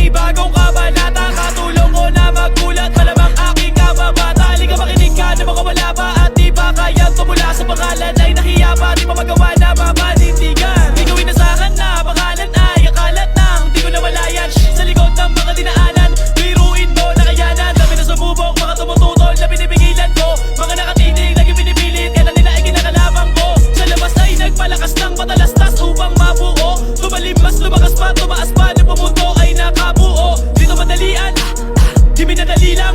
panibagong kabanata. Katulong ko na magulat, malamang aking kababata. Halika makinig ka na mga wala pa at di pa kayang tumula. Sa pangalan ay nahiya pa, di pa magawa na mapanindigan. May gawin na sa'kin na pangalan ay akalat nang di ko na malayan. Sa likod ng mga dinaanan, biruin mo na kayanan. Dami na sumubok, mga tumututol na pinipigilan ko. Mga nakatitig, naging pinipilit, kailan nila ay kinakalabang ko. Sa labas ay nagpalakas ng matalastas upang mabuo. Tumalimas, lumakas pa, tumaas pa, ng pumuto ay nakabuo. Dito madalian, di minadali lang.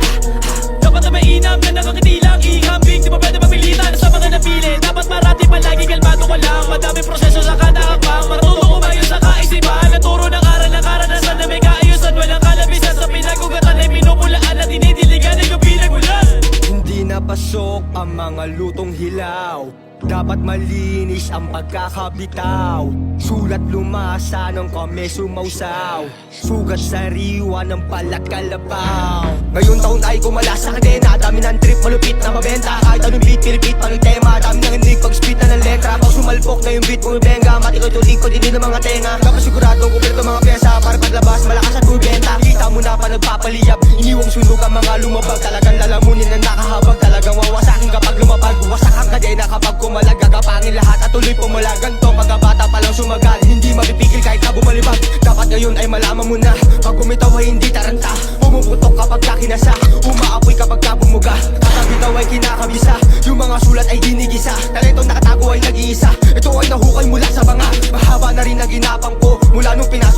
Dapat na mainam na nakakitilang. Ihambing, di pa pwede mapilitan sa mga napili. Dapat marati palagi, kalmado ko lang. Madaming proseso sa kada hakbang. Marunong umayon sa kaisipan. Naturo ng aral ng karanasan na may kaayusan. Walang kalabisan sa pinagugatan ay pinupulaan at dinidiligan ay yung pinagulan. Hindi na pasok ang mga lutong hilaw. Dapat malinis ang pagkakabitaw. Sulat lumasa nung kami sumausaw. Sugat sariwa ng palat kalabaw. Ngayon taon ay kumala sa kadena. Dami ng trip malupit na mabenta. Kahit anong beat, pinipit pang tema. Dami ng hindi pag-spit na ng letra. Pag sumalpok na yung beat bumibenga. Mati ko tulig ko din ng mga tenga. Dapat siguradong kumpleto mga pyesa. Para paglabas malakas at bumibenta. Kita mo na pa nagpapaliyab. Iniwang sunog ang mga lumabag. Talagang lalamunin na nakahabag. Talagang wawasakin kapag lumabag. Wasak ang kadena kapag kumalag. Gagapangin lahat at tuloy pumalagan to. Pagkabata pa lang sumagal, hindi mapipigil kahit na bumalibag. Dapat ngayon ay malaman mo na, pag bumitaw ay hindi taranta. Pumuputok kapag kakinasa, umaapoy kapag kabumuga. Kakabitaw ay kinakabisa, yung mga sulat ay ginigisa. Talentong nakatago ay nag-iisa, ito ay nahukay mula sa banga. Mahaba na rin ang ginapang ko, mula nung pinasok